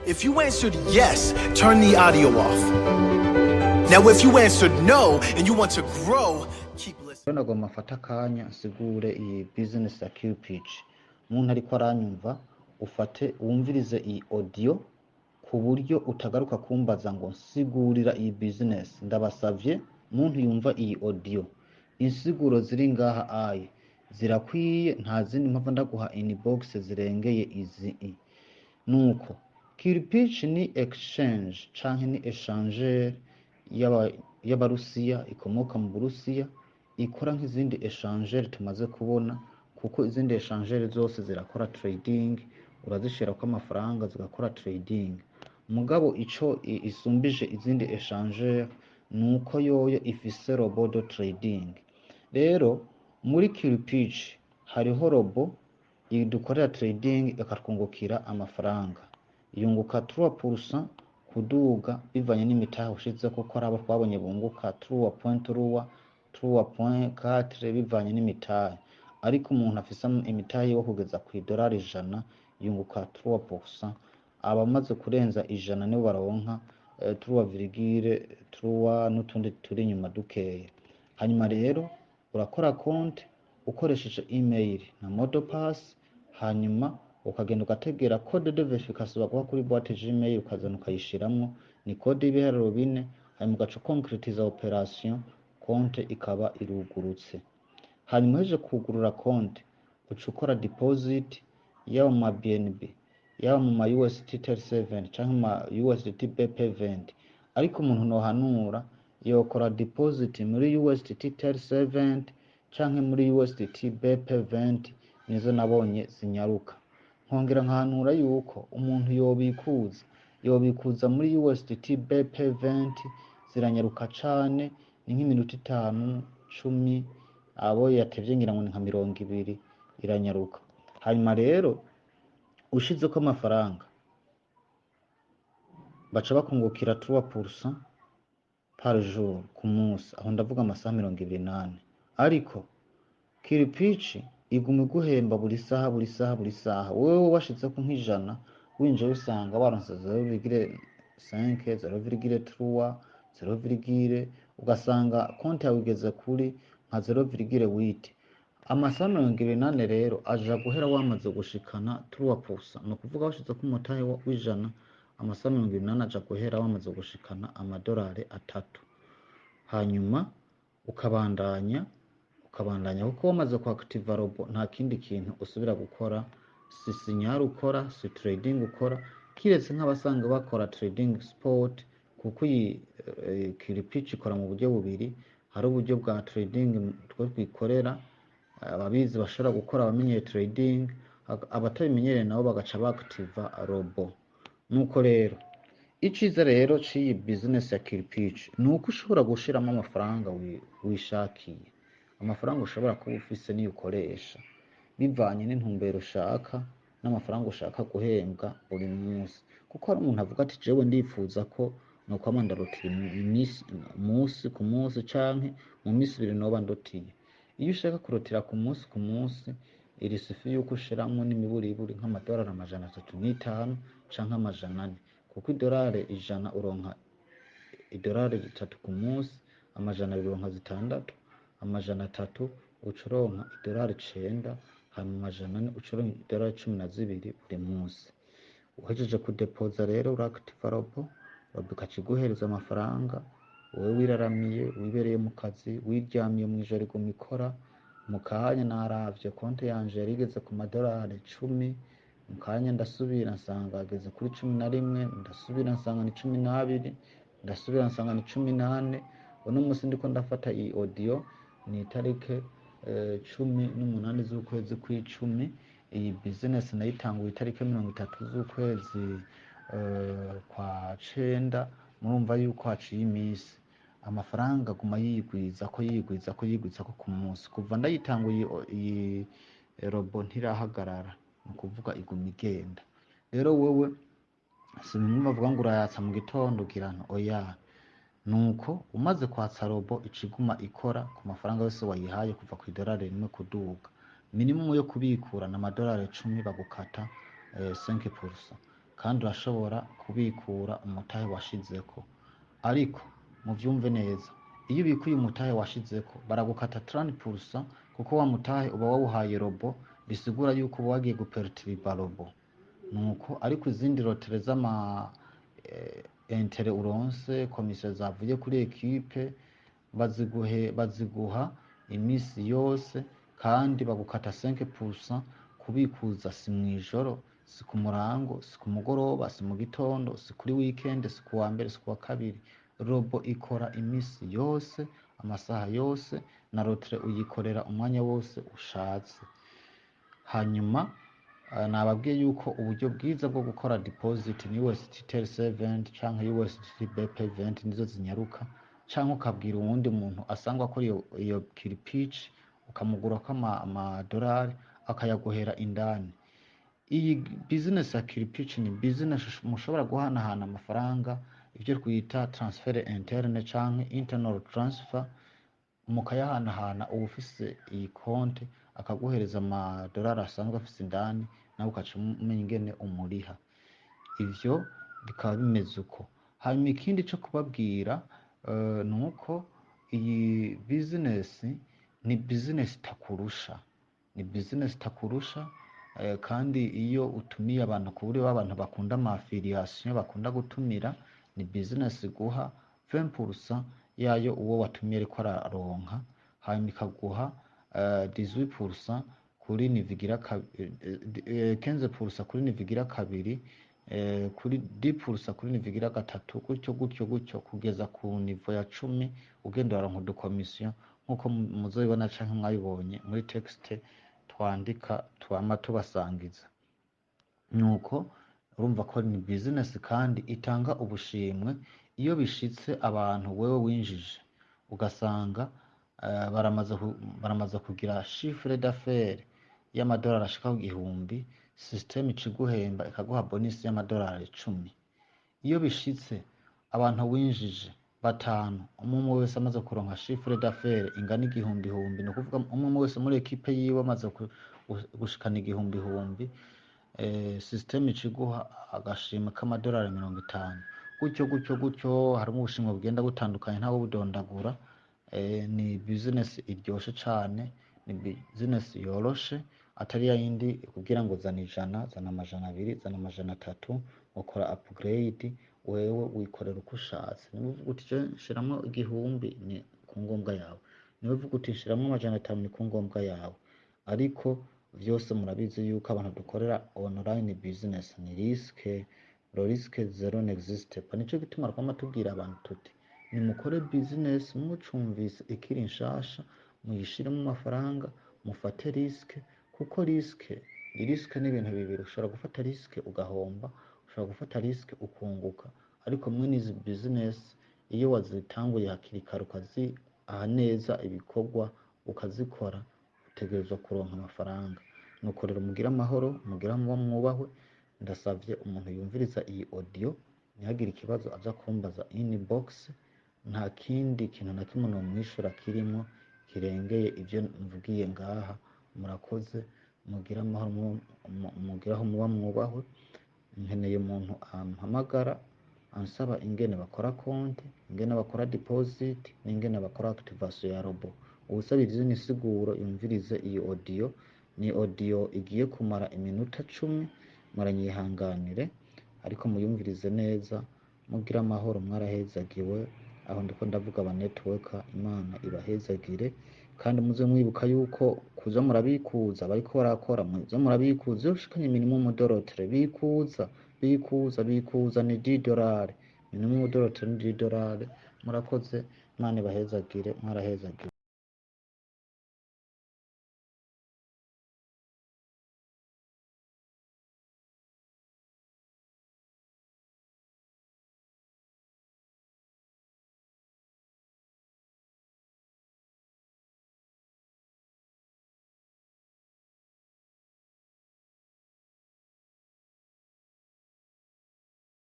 If you answered yes, turn the audio off. Now, if you answered no and you want to grow, keep listening. Nagomba mfata akanya nsigure iyi business ya KIRPICH. Umuntu ariko aranyumva ufate wumvirize iyi audio ku buryo utagaruka kumbaza ngo nsigurira iyi business. Ndabasavye muntu yumva iyi audio. Insiguro ziri ngaha aye zirakwiye, nta zindi mpamvu ndaguha inbox zirengeye izi. Nuko KIRPICH ni exchange canke ni échangeur y'abarusiya ikomoka mu Burusiya, ikora nk'izindi échangeur tumaze kubona, kuko izindi échangeur zose zirakora trading, urazishirako amafaranga zigakora trading. Mugabo ico isumbije izindi échangeur nuko yoyo ifise robot de trading. Rero muri KIRPICH hariho robot idukorera trading ikatwungukira amafaranga, yunguka 3% kuduga bivanye n'imitahe ushize ko ari abo twabonye bunguka 3.3 3.4 bivanye n'imitahe, ariko umuntu afise imitahe yo kugeza ku $100 yunguka 3%, abamaze kurenza ijana nibo baronka 3,3 n'utundi turi inyuma dukeye. Hanyuma rero urakora konti ukoresheje email na modopass, hanyuma ukagenda ugategera code de verification baguha kuri boîte Gmail, ukazana ukayishiramwo, ni code y'ibiharuro 4, hanyuma ugaca concretiza operation, konti ikaba irugurutse. Hanyuma heje kugurura konti uca ukora deposit yaba mu BNB yaba mu USDT 37 canke mu USDT BP20, ariko umuntu nohanura yokora deposit muri USDT 37 canke muri USDT BP20, nizo nabonye zinyaruka. Nkongera nkahanura yuko umuntu yobikuza muri USDT BP20 ziranyaruka cane, ni nk'iminota 5-10, abo yatevye ngira ngo ni nka 20 iranyaruka. Hanyuma rero ushizeko amafaranga baca bakungukira 3% par jour ku munsi, aho ndavuga amasaha 28, ariko KIRPICH iguma iguhemba buri saha. Wewe washizeko nk'ijana winje usanga waronse 0,5 0,3 0, ugasanga konti yawe igeze kuri nka 0,8. Amasaha 28 rero aja guhera wamaze gushikana 3%, no kuvuga washizeko umutahe w'ijana, amasaha 28 aja guhera wamaze gushikana $3. Hanyuma ukabandanya kuko wamaze kuactiva robot, nta kindi kintu usubira gukora, si sinyari ukora, si trading ukora, kiretse nk'abasanga bakora trading sport, kuko iyi KIRPICH ikora mu buryo bubiri. Hari uburyo bwa trading twe bwikorera, ababizi bashobora gukora abamenyeye trading, abatabimenyereye nabo bagaca baactiva robot. Nuko rero iciza rero ciyi business ya KIRPICH nuko ushobora gushiramo amafaranga wishakiye, amafaranga ushobora kuba ufise niyo ukoresha bivanye n'intumbero ushaka n'amafaranga ushaka guhembwa buri munsi. Kuko hari umuntu avuga ati jewe ndifuza ko nuko amandarotira munsi ku munsi canke mu minsi 2 noba ndotiye. Iyo ushaka kurotira ku munsi iri sifi yuko ushiramwo n'imiburiburi nk'amadolari 305 canke 400, kuko idolari 100 uronka idolari 3 ku munsi, 200 uronka 6, 300 ucuronka idolari 9, hanyuma 400 ucuronka idolari 12 buri munsi. Uhejeje kudepoza rero uraktiva robot ikakiguhereza amafaranga, wowe wiraramiye wibereye mu kazi wiryamiye mu ijoro iguma ikora. Mu kanya naravye konti yanje yarigeze ku $10, mu kanya ndasubira nsanga ageze kuri 11, ndasubira nsanga ni 12, ndasubira nsanga ni 18. Uno munsi ndiko ndafata iyi audio ni itarike 18 z'ukwezi kw'icumi. Iyi business nayitanguye itarike 30 z'ukwezi kwa 9. Murumva yuko haciye iminsi, amafaranga guma yigwiza ko ku munsi. Kuva ndayitanguye iyi robot ntirahagarara, ni kuvuga iguma igenda. Rero wewe si bimwe bavuga ngo urayatsa mu gitondo ugirana oya, nuko umaze kwatsa robot iciguma ikora ku mafaranga yose wayihaye kuva ku $1 kuduga. Minimum yo kubikura na $10 bagukata 5%. kandi urashobora kubikura umutahe washizeko. Ariko muvyumve neza, iyo ubikuye umutahe washizeko baragukata 30% kuko wa mutahe uba wawuhaye robo, bisigura yuko uba wagiye gupertiriba robo. Nuko ariko izindi rotere z'ama intere uronse, komisiyo zavuye kuri ekipe baziguha imisi yose, kandi bagukata 5% kubikuza. Si mwijoro, si ku murango, si ku mugoroba, si mu gitondo, si kuri weekend, si kuwa mbere, si kuwa kabiri. Robo ikora imisi yose, amasaha yose, na rotere uyikorera umwanya wose ushatse. Hanyuma nababwiye yuko uburyo bwiza bwo gukora deposit ni USDT 7 canke USDT BP 20 nizo zinyaruka, canke ukabwira uwundi muntu asangwa ko iyo KIRPICH ukamugura ko amadolari akayaguhera indani. Iyi business ya KIRPICH ni business mushobora guhanahana amafaranga, ivyo twita transfer interne canke internal transfer, mukayahanahana. Ubufise iyi konti akaguhereza amadolari asanzwe afise indani, nawe ukaca umenya ingene umuriha. Ivyo bikaba bimeze uko. Hanyuma ikindi co kubabwira nuko iyi business ni business itakurusha, ni business itakurusha. Kandi iyo utumiye abantu ku buryo b'abantu bakunda ama affiliation, bakunda gutumira, ni business iguha 20% yayo uwo watumiye ariko araronka, hanyuma ikaguha 18% kuri nivigira 15% kuri nivigira kabiri, kuri 10% kuri nivigira gatatu, gutyo kugeza ku nivo ya 10 ugenda uraronka udukomisiyo nkuko muzobibona canke mwabibonye muri texte twandika twama tubasangiza. Nuko urumva ko ni business kandi itanga ubushimwe iyo bishitse abantu wewe winjije ugasanga baramaze kugira chiffre d'affaires y'amadolari ashika ku 1000, system iciguhemba ikaguha bonus y'amadolari 10. Iyo bishitse abantu winjije batanu, umwe wese amaze kuronka chiffre d'affaires ingana 1000, no kuvuga umwe wese muri equipe yiwe amaze gushikana 1000, system iciguha agashima k'amadolari 50. Gutyo harimo ubushimwe bugenda butandukanye ntawo budondagura. Ni business iryoshe cane, ni business yoroshe, atari yindi kugira ngo zana 100, zana 200, zana 300, ukora upgrade wewe wikorera uko ushatse. Niwe uvuga uti shiramwo 1000 ni ku ngombwa yawe, niwe uvuga uti shiramwo 500 ni ku ngombwa yawe. Ariko vyose murabizi yuko abantu dukorera online business ni risque zero n'existe. Nico gituma twama tubwira abantu tuti nimukore business mucumvise ikiri nshasha, muyishiremo amafaranga, mufate risque, kuko risque ni ibintu bibiri. Ushobora gufata risque ugahomba, ushobora gufata risque ukunguka. Ariko mwene izi business iyo wazitanguye hakiri kare ukaziha neza ibikorwa ukazikora, utegerezwa kuronka amafaranga. Nuko rero mugira amahoro, mugira muba mwubahwe. Ndasavye umuntu yumviriza iyi audio ntihagire ikibazo aza kumbaza inbox, nta kindi kintu na kimwe nomwishura kirimo kirengeye ivyo mvugiye ngaha. Murakoze, mugira amahoro, mugiraho muba mwubahwe. Nkeneye umuntu ampamagara ansaba ingene bakora konti, ingene bakora deposit, n'ingene bakora activation ya robo. Ubusabirize nisiguro yumvirize iyi audio. Ni audio igiye kumara iminota 10, muranyihanganire ariko muyumvirize neza. Mugira amahoro, mwarahezagiwe. Aho ndiko ndavuga aba network, Imana ibahezagire. Kandi muze mwibuka yuko kuza murabikuza bariko barakora, muze murabikuza ushikanye minimum $, bikuza ni $10, minimum $10 ni $10. Murakoze, Imana ibahezagire, mwarahezagiwe.